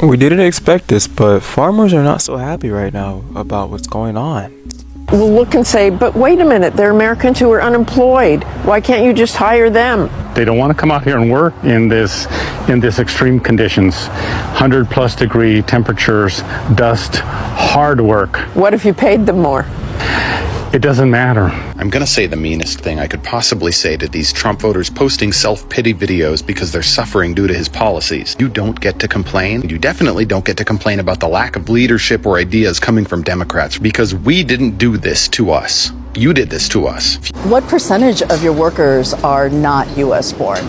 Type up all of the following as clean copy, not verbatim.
We didn't expect this, but farmers are not so happy right now about what's going on. We'll look and say, but wait a minute, they're Americans who are unemployed. Why can't you just hire them? They don't want to come out here and work in this extreme conditions, 100+ degree temperatures, dust, hard work. What if you paid them more? It doesn't matter. I'm gonna say the meanest thing I could possibly say to these Trump voters posting self-pity videos because they're suffering due to his policies. You don't get to complain. You definitely don't get to complain about the lack of leadership or ideas coming from Democrats, because we didn't do this to us. You did this to us. What percentage of your workers are not U.S. born?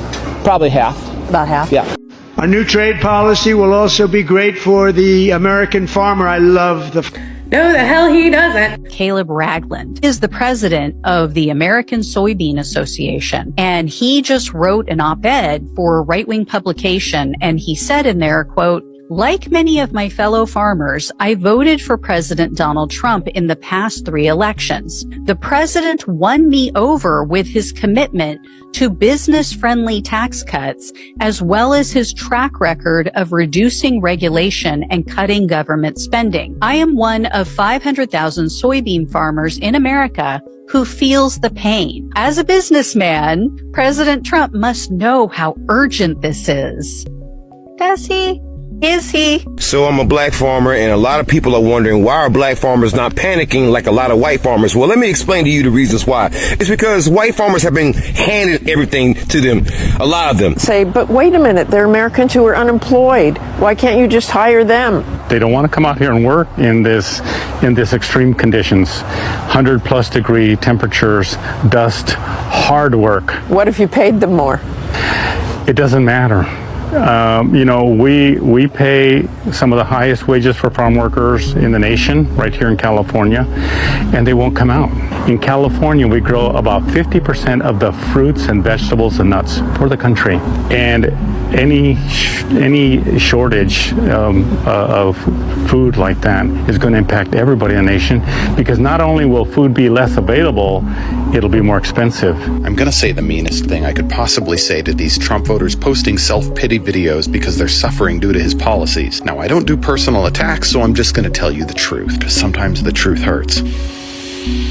Probably half. About half? Yeah. A new trade policy will also be great for the American farmer. I love the... No, the hell he doesn't. Caleb Ragland is the president of the American Soybean Association, and he just wrote an op-ed for a right-wing publication, and he said in there, quote, "Like many of my fellow farmers, I voted for President Donald Trump in the past 3 elections. The president won me over with his commitment to business-friendly tax cuts, as well as his track record of reducing regulation and cutting government spending. I am one of 500,000 soybean farmers in America who feels the pain. As a businessman, President Trump must know how urgent this is." Does he? Is he? So I'm a black farmer, and a lot of people are wondering, why are black farmers not panicking like a lot of white farmers? Well, let me explain to you the reasons why. It's because white farmers have been handed everything to them, a lot of them. Say, but wait a minute, they're Americans who are unemployed. Why can't you just hire them? They don't want to come out here and work in this extreme conditions, 100+ degree temperatures, dust, hard work. What if you paid them more? It doesn't matter. We pay some of the highest wages for farm workers in the nation right here in California, and they won't come out. In California, we grow about 50% of the fruits and vegetables and nuts for the country, and any shortage of food like that is going to impact everybody in the nation, because not only will food be less available, it'll be more expensive. I'm gonna say the meanest thing I could possibly say to these Trump voters posting self-pity videos because they're suffering due to his policies. Now, I don't do personal attacks, so I'm just gonna tell you the truth, because sometimes the truth hurts.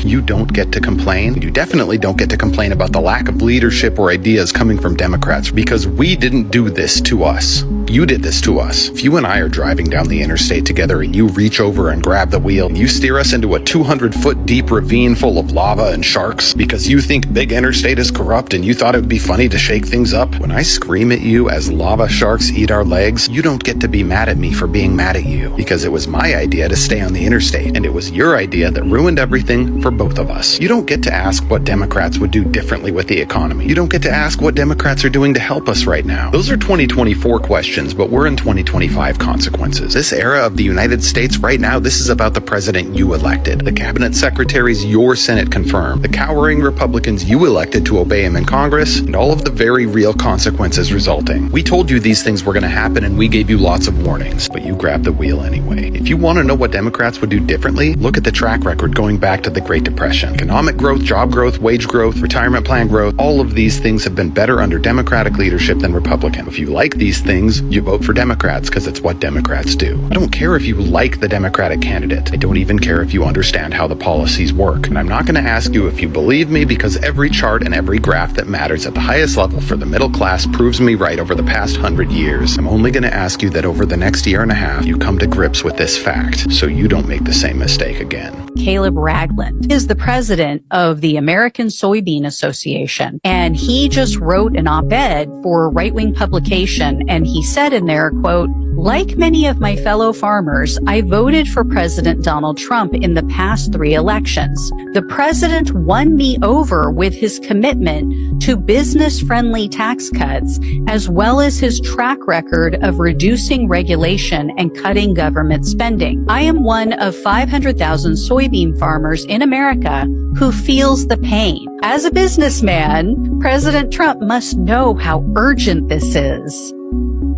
You don't get to complain. You definitely don't get to complain about the lack of leadership or ideas coming from Democrats, because we didn't do this to us. You did this to us. If you and I are driving down the interstate together and you reach over and grab the wheel and you steer us into a 200-foot deep ravine full of lava and sharks because you think big interstate is corrupt and you thought it would be funny to shake things up, when I scream at you as lava sharks eat our legs, you don't get to be mad at me for being mad at you, because it was my idea to stay on the interstate, and it was your idea that ruined everything for both of us. You don't get to ask what Democrats would do differently with the economy. You don't get to ask what Democrats are doing to help us right now. Those are 2024 questions, but we're in 2025 consequences. This era of the United States right now, this is about the president you elected, the cabinet secretaries your Senate confirmed, the cowering Republicans you elected to obey him in Congress, and all of the very real consequences resulting. We told you these things were going to happen, and we gave you lots of warnings, but you grabbed the wheel anyway. If you want to know what Democrats would do differently, look at the track record going back to the Great Depression. Economic growth, job growth, wage growth, retirement plan growth, all of these things have been better under Democratic leadership than Republican. If you like these things, you vote for Democrats because it's what Democrats do. I don't care if you like the Democratic candidate. I don't even care if you understand how the policies work. And I'm not going to ask you if you believe me, because every chart and every graph that matters at the highest level for the middle class proves me right over the past 100 years. I'm only going to ask you that over the next year and a half, you come to grips with this fact so you don't make the same mistake again. Caleb Ragland is the president of the American Soybean Association, and he just wrote an op-ed for a right-wing publication, and he said in there, quote, "Like many of my fellow farmers, I voted for President Donald Trump in the past 3 elections. The president won me over with his commitment to business-friendly tax cuts, as well as his track record of reducing regulation and cutting government spending. I am one of 500,000 soybean farmers in America who feels the pain. As a businessman, President Trump must know how urgent this is."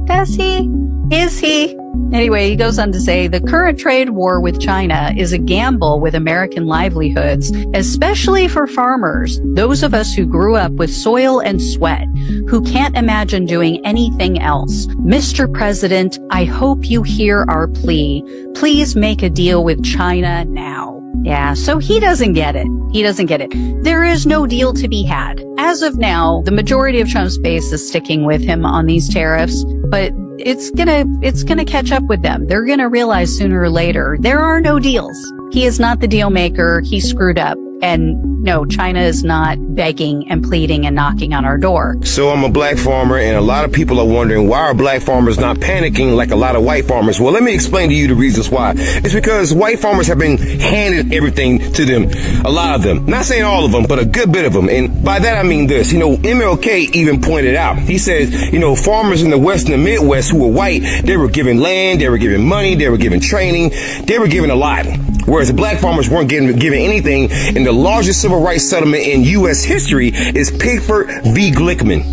Does he? Is he? Anyway, he goes on to say the current trade war with China is a gamble with American livelihoods, especially for farmers, those of us who grew up with soil and sweat, who can't imagine doing anything else. Mr. President, I hope you hear our plea. Please make a deal with China now. Yeah, so he doesn't get it. He doesn't get it. There is no deal to be had. As of now, the majority of Trump's base is sticking with him on these tariffs, but it's gonna catch up with them. They're gonna realize sooner or later there are no deals. He is not the deal maker. He screwed up. And no, China is not begging and pleading and knocking on our door. So I'm a black farmer, and a lot of people are wondering why are black farmers not panicking like a lot of white farmers? Well, let me explain to you the reasons why. It's because white farmers have been handed everything to them. A lot of them. Not saying all of them, but a good bit of them. And by that I mean this. MLK even pointed out. He says, farmers in the West and the Midwest who were white, they were given land, they were given money, they were given training, they were given a lot. Whereas the black farmers weren't given anything. And the largest civil rights settlement in U.S. history is Pickford v. Glickman,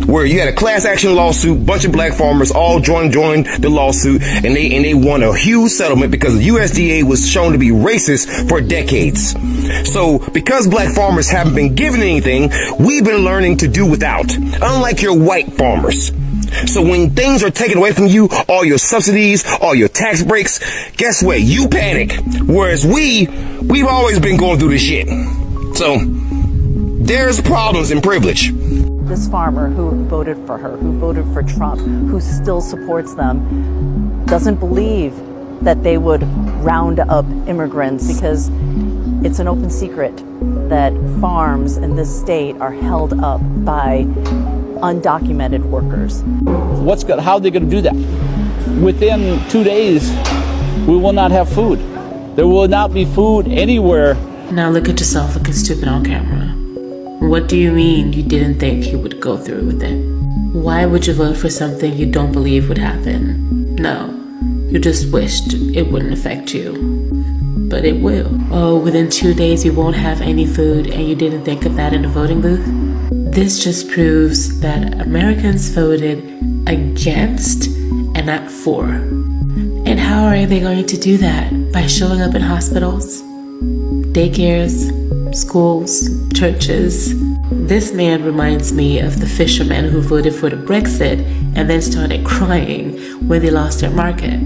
where you had a class action lawsuit, bunch of black farmers all joined the lawsuit, and they won a huge settlement because the USDA was shown to be racist for decades. So because black farmers haven't been given anything, we've been learning to do without, unlike your white farmers. So when things are taken away from you, all your subsidies, all your tax breaks, guess what? You panic. Whereas we've always been going through this shit. So there's problems in privilege. This farmer who voted for her, who voted for Trump, who still supports them, doesn't believe that they would round up immigrants because it's an open secret that farms in this state are held up by undocumented workers. How are they going to do that? Within 2 days, we will not have food. There will not be food anywhere. Now look at yourself looking stupid on camera. What do you mean you didn't think he would go through with it? Why would you vote for something you don't believe would happen? No, you just wished it wouldn't affect you. But it will. Oh, within 2 days you won't have any food and you didn't think of that in the voting booth? This just proves that Americans voted against and not for. And how are they going to do that? By showing up in hospitals, daycares, schools, churches. This man reminds me of the fishermen who voted for the Brexit and then started crying when they lost their market.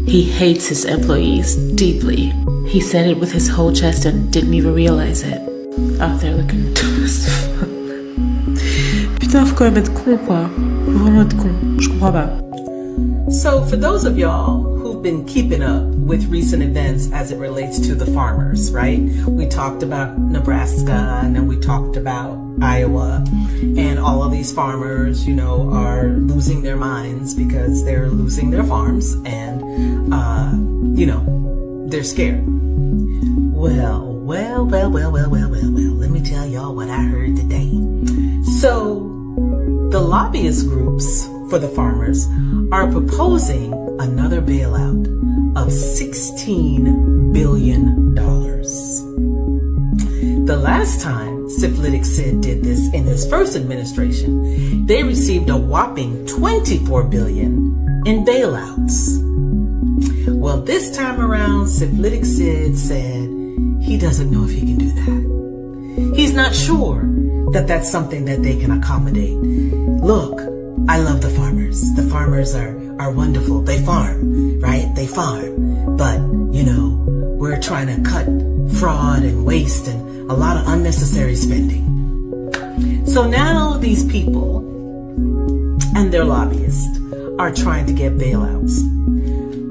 He hates his employees deeply. He said it with his whole chest and didn't even realize it. Out there looking dumb as fuck. Putain, faut quand même être con, quoi. Faut vraiment être con. Je comprends pas. So, for those of y'all who've been keeping up with recent events as it relates to the farmers, right? We talked about Nebraska, and then we talked about Iowa, and all of these farmers, are losing their minds because they're losing their farms, and, they're scared. Well, let me tell y'all what I heard today. So, the lobbyist groups for the farmers are proposing another bailout of $16 billion. The last time Syphilitic Sid did this in his first administration, they received a whopping $24 billion in bailouts. Well, this time around, Syphilitic Sid said he doesn't know if he can do that. He's not sure that that's something that they can accommodate. Look, I love the farmers. The farmers are wonderful. They farm, right? They farm. But, we're trying to cut fraud and waste and a lot of unnecessary spending. So now these people and their lobbyists are trying to get bailouts.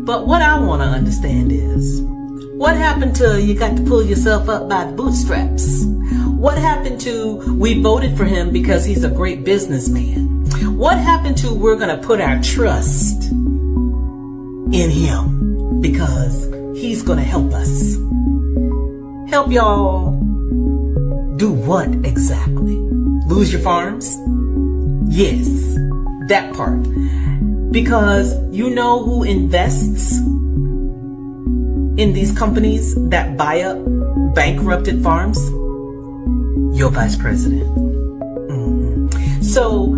But what I want to understand is, what happened to you got to pull yourself up by the bootstraps? What happened to we voted for him because he's a great businessman? What happened to we're going to put our trust in him because he's going to help us? Help y'all do what exactly? Lose your farms? Yes, that part. Because you know who invests in these companies that buy up bankrupted farms? Your vice president. So,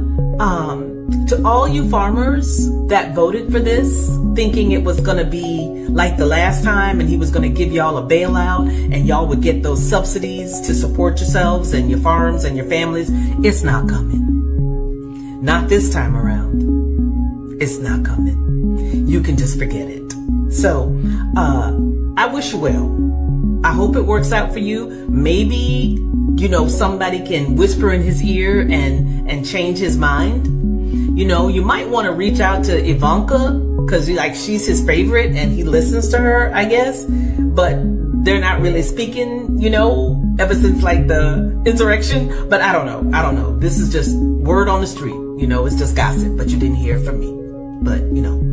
To all you farmers that voted for this, thinking it was going to be like the last time and he was going to give y'all a bailout and y'all would get those subsidies to support yourselves and your farms and your families, it's not coming. Not this time around. It's not coming. You can just forget it. So, I wish you well. I hope it works out for you. Maybe, somebody can whisper in his ear and change his mind. You might want to reach out to Ivanka because she's his favorite and he listens to her, I guess. But they're not really speaking, ever since the insurrection. But I don't know. This is just word on the street. It's just gossip, but you didn't hear it from me. But,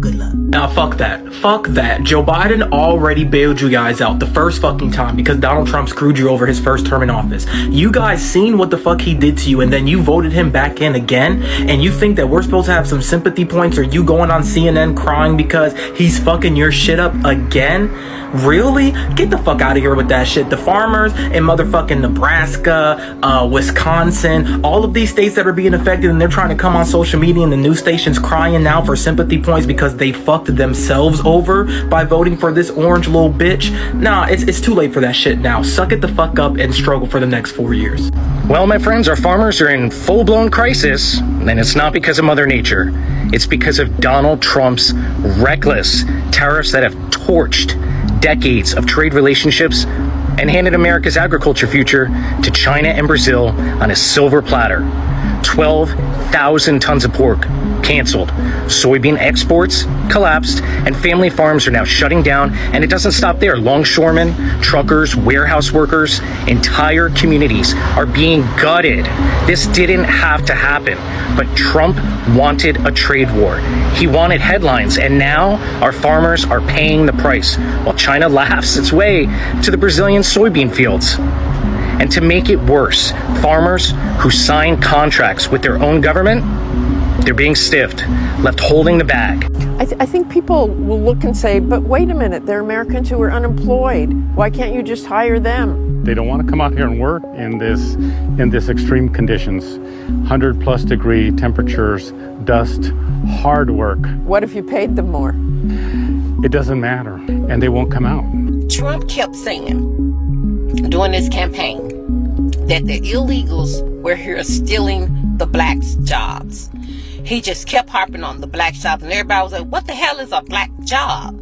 good luck. Nah, fuck that. Fuck that. Joe Biden already bailed you guys out the first fucking time because Donald Trump screwed you over his first term in office. You guys seen what the fuck he did to you, and then you voted him back in again, and you think that we're supposed to have some sympathy points, or you going on CNN crying because he's fucking your shit up again? Really? Get the fuck out of here with that shit. The farmers in motherfucking Nebraska, Wisconsin, all of these states that are being affected, and they're trying to come on social media and the news stations crying now for sympathy points because they fucked themselves over by voting for this orange little bitch. Nah, it's too late for that shit now. Suck it the fuck up and struggle for the next 4 years. Well, my friends, our farmers are in full-blown crisis, and it's not because of Mother Nature. It's because of Donald Trump's reckless tariffs that have torched decades of trade relationships and handed America's agriculture future to China and Brazil on a silver platter. 12,000 tons of pork canceled. Soybean exports collapsed, and family farms are now shutting down. And it doesn't stop there. Longshoremen, truckers, warehouse workers, entire communities are being gutted. This didn't have to happen, but Trump wanted a trade war. He wanted headlines, and now our farmers are paying the price while China laughs its way to the Brazilian soybean fields. And to make it worse, farmers who sign contracts with their own government, they're being stiffed, left holding the bag. I think people will look and say, but wait a minute, they're Americans who are unemployed. Why can't you just hire them? They don't want to come out here and work in this extreme conditions. 100+ degree temperatures, dust, hard work. What if you paid them more? It doesn't matter, and they won't come out. Trump kept saying during this campaign that the illegals were here stealing the blacks' jobs. He just kept harping on the black jobs, and everybody was like, what the hell is a black job?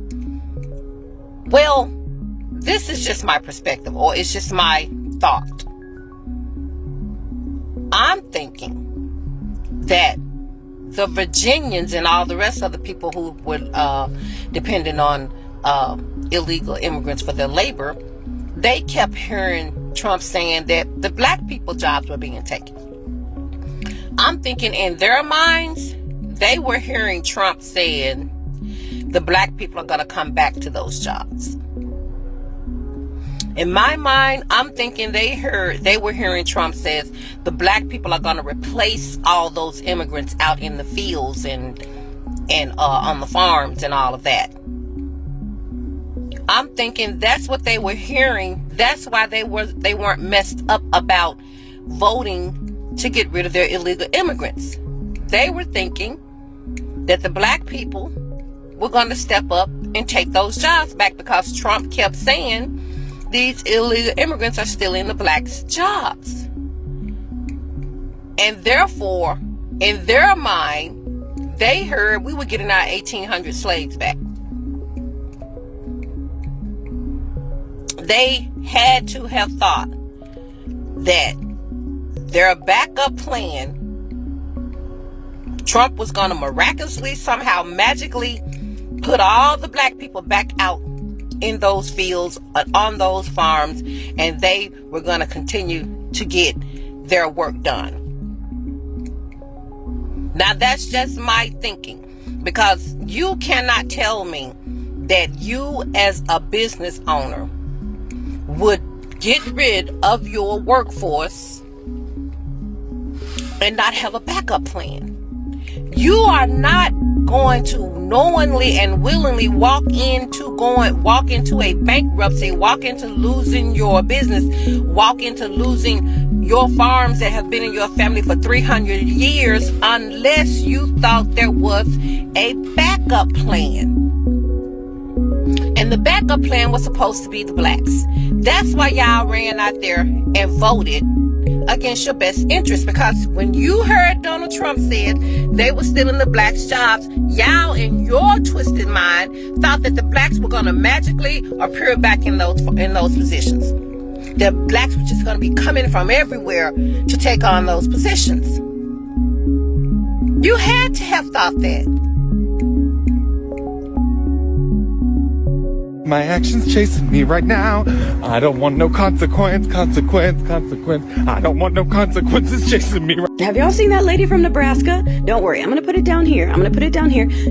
Well, this is just my perspective, or it's just my thought. I'm thinking that the Virginians and all the rest of the people who were dependent on illegal immigrants for their labor, they kept hearing Trump saying that the black people jobs were being taken. I'm thinking in their minds, they were hearing Trump saying the black people are going to come back to those jobs. In my mind, I'm thinking they were hearing Trump says the black people are going to replace all those immigrants out in the fields and on the farms and all of that. I'm thinking that's what they were hearing. That's why they weren't messed up about voting to get rid of their illegal immigrants. They were thinking that the black people were going to step up and take those jobs back because Trump kept saying these illegal immigrants are stealing the blacks' jobs. And therefore, in their mind, they heard we were getting our 1,800 slaves back. They had to have thought that their backup plan, Trump was going to miraculously, somehow, magically put all the black people back out in those fields, on those farms, and they were going to continue to get their work done. Now, that's just my thinking, because you cannot tell me that you as a business owner would get rid of your workforce and not have a backup plan. You are not going to knowingly and willingly walk into a bankruptcy, walk into losing your business, walk into losing your farms that have been in your family for 300 years unless you thought there was a backup plan. And the backup plan was supposed to be the blacks. That's why y'all ran out there and voted against your best interest, because when you heard Donald Trump said they were stealing the blacks' jobs, y'all in your twisted mind thought that the blacks were going to magically appear back in those positions. The blacks were just going to be coming from everywhere to take on those positions. You had to have thought that. My actions chasing me right now. I don't want no consequence. I don't want no consequences chasing me right now. Have y'all seen that lady from Nebraska? Don't worry, I'm gonna put it down here.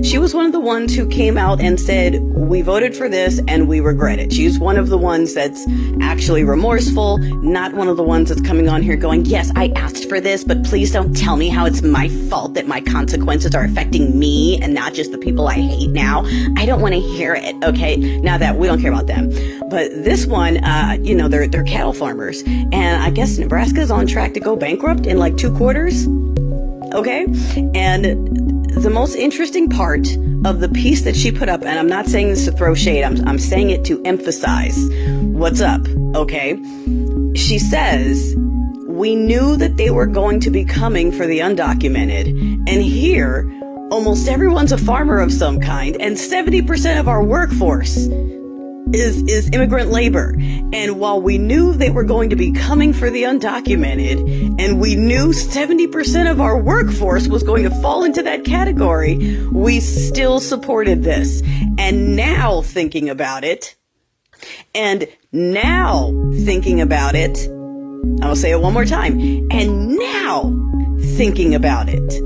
She was one of the ones who came out and said, we voted for this and we regret it. She's one of the ones that's actually remorseful, not one of the ones that's coming on here going, yes, I asked for this, but please don't tell me how it's my fault that my consequences are affecting me and not just the people I hate now. I don't want to hear it, okay? Now that we don't care about them. But this one, they're cattle farmers. And I guess Nebraska's on track to go bankrupt in like 2 quarters. Okay? And the most interesting part of the piece that she put up, and I'm not saying this to throw shade, I'm saying it to emphasize what's up, okay? She says, we knew that they were going to be coming for the undocumented, and here, almost everyone's a farmer of some kind, and 70% of our workforce is immigrant labor. And while we knew they were going to be coming for the undocumented, and we knew 70% of our workforce was going to fall into that category, we still supported this. And now thinking about it, I'll say it one more time, and now thinking about it,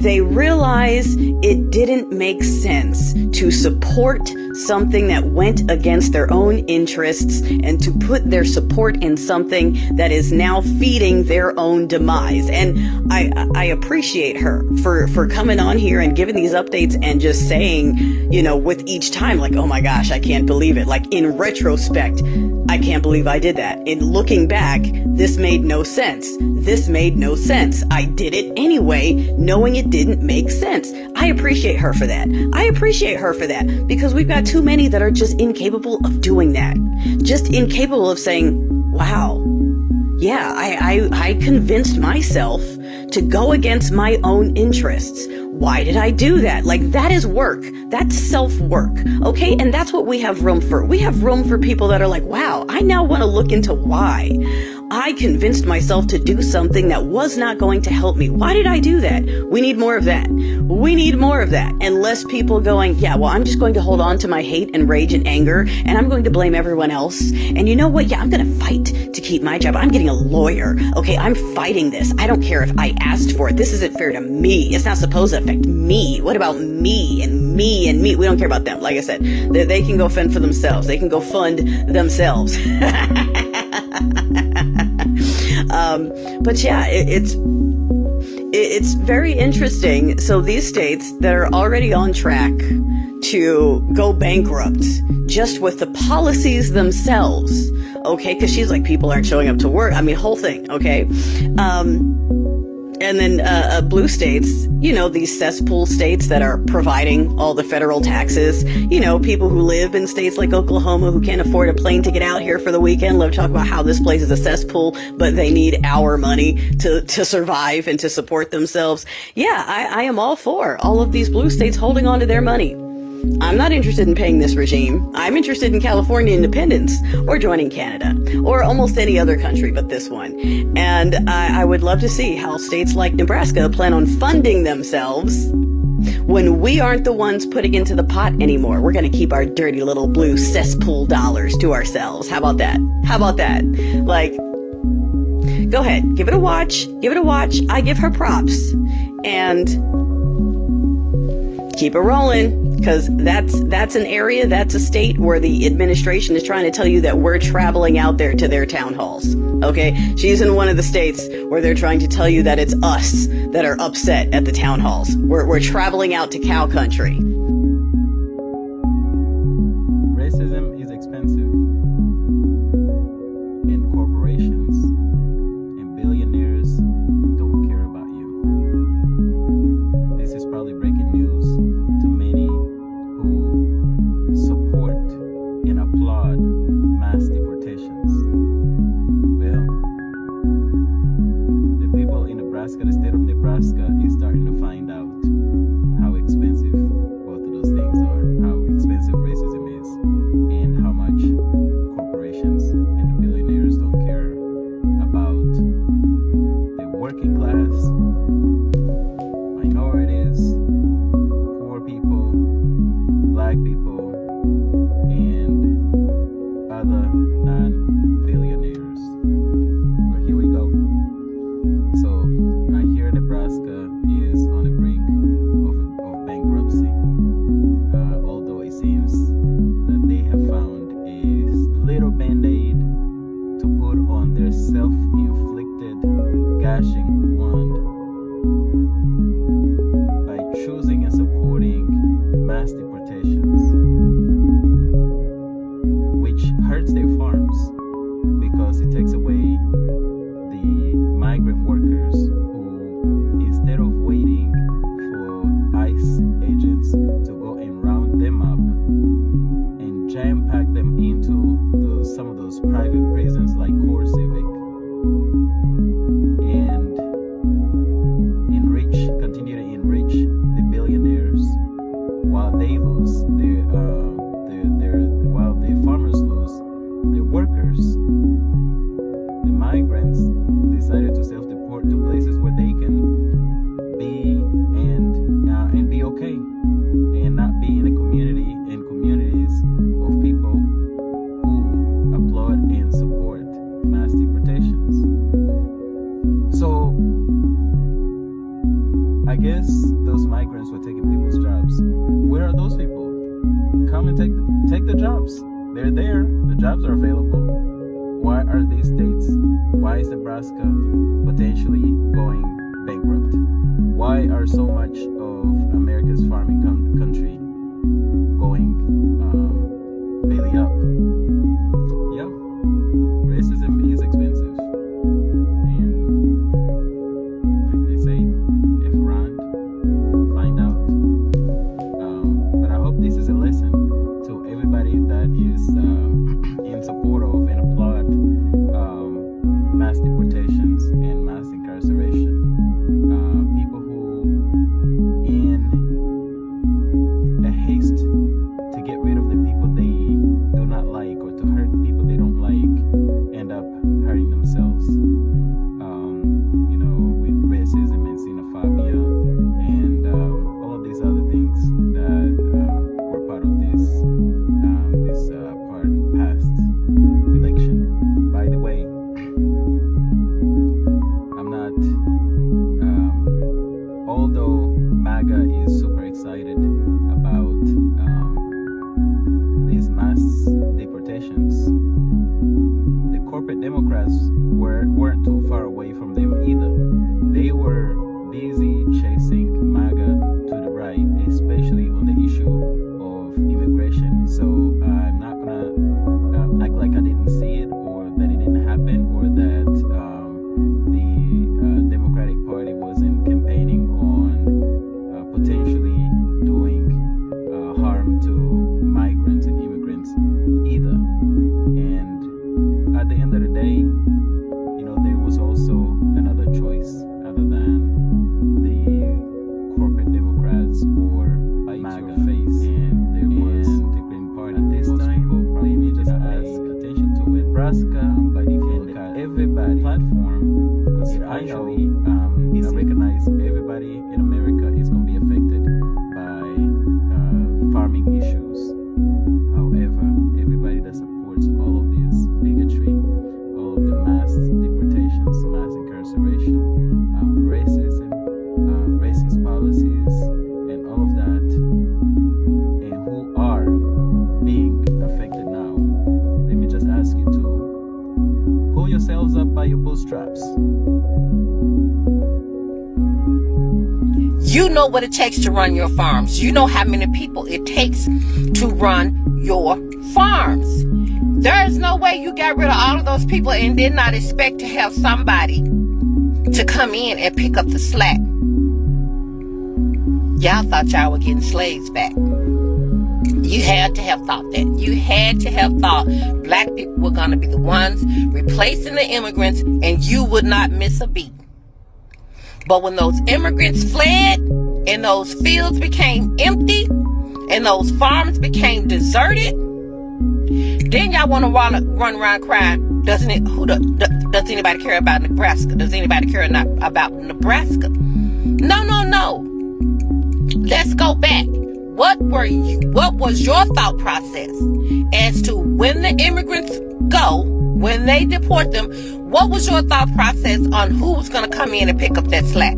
they realize it didn't make sense to support something that went against their own interests and to put their support in something that is now feeding their own demise. And I appreciate her for coming on here and giving these updates and just saying, with each time, like, oh my gosh, I can't believe it. Like, in retrospect, I can't believe I did that. In looking back, this made no sense. I did it anyway, knowing it didn't make sense. I appreciate her for that. Because we've got too many that are just incapable of doing that. Just incapable of saying, wow, yeah, I convinced myself to go against my own interests. Why did I do that? Like, that is work. That's self-work. Okay? And that's what we have room for. We have room for people that are like, wow, I now want to look into why I convinced myself to do something that was not going to help me. Why did I do that? We need more of that. And less people going, yeah, well, I'm just going to hold on to my hate and rage and anger, and I'm going to blame everyone else. And you know what? Yeah, I'm going to fight to keep my job. I'm getting a lawyer. Okay, I'm fighting this. I don't care if I asked for it. This isn't fair to me. It's not supposed to affect me. What about me and me and me? We don't care about them. Like I said, they can go fend for themselves. They can go fund themselves. But yeah, it's very interesting. So these states that are already on track to go bankrupt just with the policies themselves, okay? Because she's like, people aren't showing up to work. I mean, whole thing, okay? And then blue states, these cesspool states that are providing all the federal taxes, people who live in states like Oklahoma who can't afford a plane ticket out here for the weekend love to talk about how this place is a cesspool, but they need our money to survive and to support themselves. Yeah, I am all for all of these blue states holding on to their money. I'm not interested in paying this regime. I'm interested in California independence or joining Canada or almost any other country but this one. And I would love to see how states like Nebraska plan on funding themselves when we aren't the ones putting into the pot anymore. We're going to keep our dirty little blue cesspool dollars to ourselves. How about that? Like, go ahead. Give it a watch. I give her props. And keep it rolling. Because that's an area, that's a state where the administration is trying to tell you that we're traveling out there to their town halls. Okay? She's in one of the states where they're trying to tell you that it's us that are upset at the town halls. We're traveling out to cow country. Racism is expensive. And corporations and policy. Although it seems that they have found a little band-aid to put on their self-inflicted gashing wound by choosing and supporting mass deportations, which hurts their farms because it takes away the migrant workers who, instead of waiting for ICE agents to go and round them up and jam-pack them into some of those private prisons like Core Civic, and continue to enrich the billionaires while they lose while the farmers lose their workers. The migrants decided to self-deport to places where they can be and be okay, and not be in a community and communities of people who applaud and support mass deportations. So I guess those migrants were taking people's jobs. Where are those people? Come and take the jobs. They're there. The jobs are available. Why are these states? Why is Nebraska potentially going bankrupt? Why are so much of America's farming country going belly up? Yeah, racism is expensive, and like they say, if around, find out. But I hope this is a lesson to everybody that is in support of and applaud mass deportations and mass incarceration. People who, in a haste to get rid of the people they do not like or to hurt people they don't like, end up hurting themselves. With racism and xenophobia and all of these other things that were part of this past election. By the way, I'm not, although MAGA is super excited about these mass deportations, the corporate Democrats weren't too far away from them either. They were busy chasing MAGA to the right, especially on the issue of immigration. So I'm not gonna act like I didn't see it, or that it didn't happen, or that the Democratic Party wasn't campaigning on potentially doing harm to migrants and immigrants either. And at the end of the day, there was also another choice other than the corporate Democrats or MAGA face, and there was the Green Party. At this time, let me just ask attention to it. Nebraska, but if you look at everybody platform, because I know recognize everybody in America is going to be affected by farming issues. However, everybody that supports all of this bigotry, all of the mass deportations, mass incarceration, racism, racist policies, and all of that, and who are being affected now, let me just ask you to pull yourselves up by your bootstraps. You know what it takes to run your farms. You know how many people it takes to run your farms. There is no way you got rid of all of those people and did not expect to have somebody to come in and pick up the slack. Y'all thought y'all were getting slaves back. You had to have thought that. You had to have thought black people were going to be the ones replacing the immigrants, and you would not miss a beat. But when those immigrants fled and those fields became empty and those farms became deserted, then y'all want to run around crying, does anybody care about Nebraska? Does anybody care about Nebraska? No. Let's go back. What was your thought process as to when the immigrants go, when they deport them, what was your thought process on who was going to come in and pick up that slack?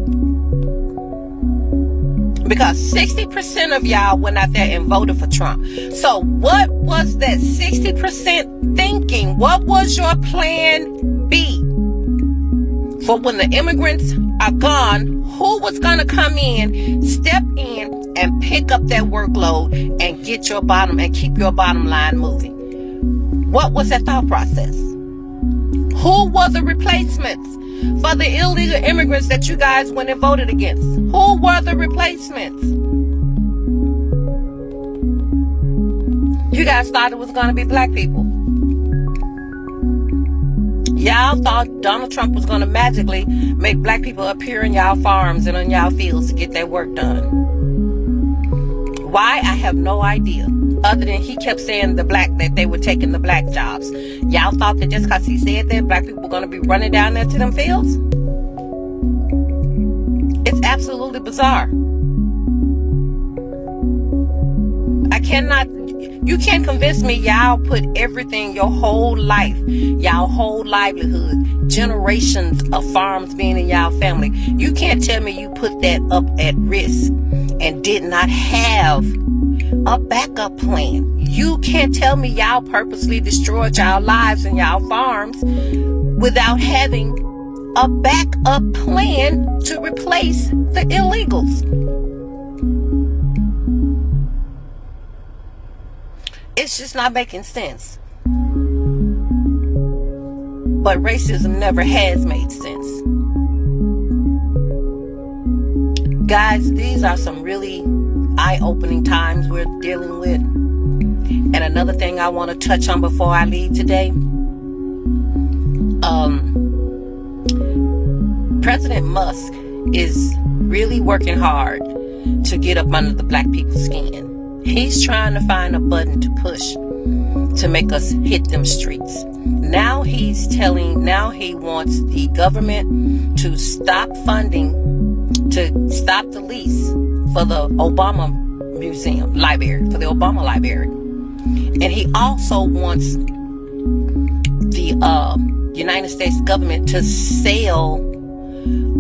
Because 60% of y'all went out there and voted for Trump. So what was that 60% thinking? What was your plan B? For when the immigrants are gone, who was going to come in, step in, and pick up that workload and get your bottom and keep your bottom line moving? What was that thought process? Who were the replacements for the illegal immigrants that you guys went and voted against? Who were the replacements? You guys thought it was going to be black people. Y'all thought Donald Trump was going to magically make black people appear in y'all farms and on y'all fields to get their work done. Why? I have no idea. Other than he kept saying that they were taking the black jobs. Y'all thought that just because he said that, black people were going to be running down there to them fields? It's absolutely bizarre. You can't convince me y'all put everything, your whole life, y'all whole livelihood, generations of farms being in y'all family. You can't tell me you put that up at risk and did not have a backup plan. You can't tell me y'all purposely destroyed y'all lives and y'all farms without having a backup plan to replace the illegals. It's just not making sense. But racism never has made sense. Guys, these are some really eye-opening times we're dealing with. And another thing I want to touch on before I leave today. President Musk is really working hard to get up under the black people's skin. He's trying to find a button to push to make us hit them streets. Now he wants the government to stop funding, to stop the lease for the Obama Library. And he also wants the United States government to sell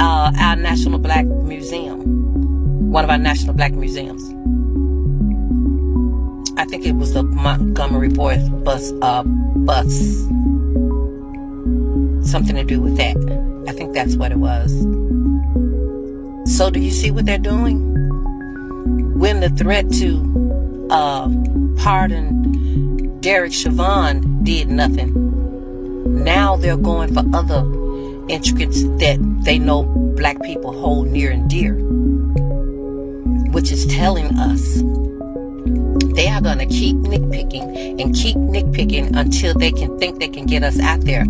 our National Black Museum, one of our National Black Museums. I think it was the Montgomery Boys bus, something to do with that. I think that's what it was. So do you see what they're doing? When the threat to pardon Derek Chauvin did nothing, now they're going for other intricacies that they know black people hold near and dear, which is telling us they are going to keep nitpicking until they can think they can get us out there.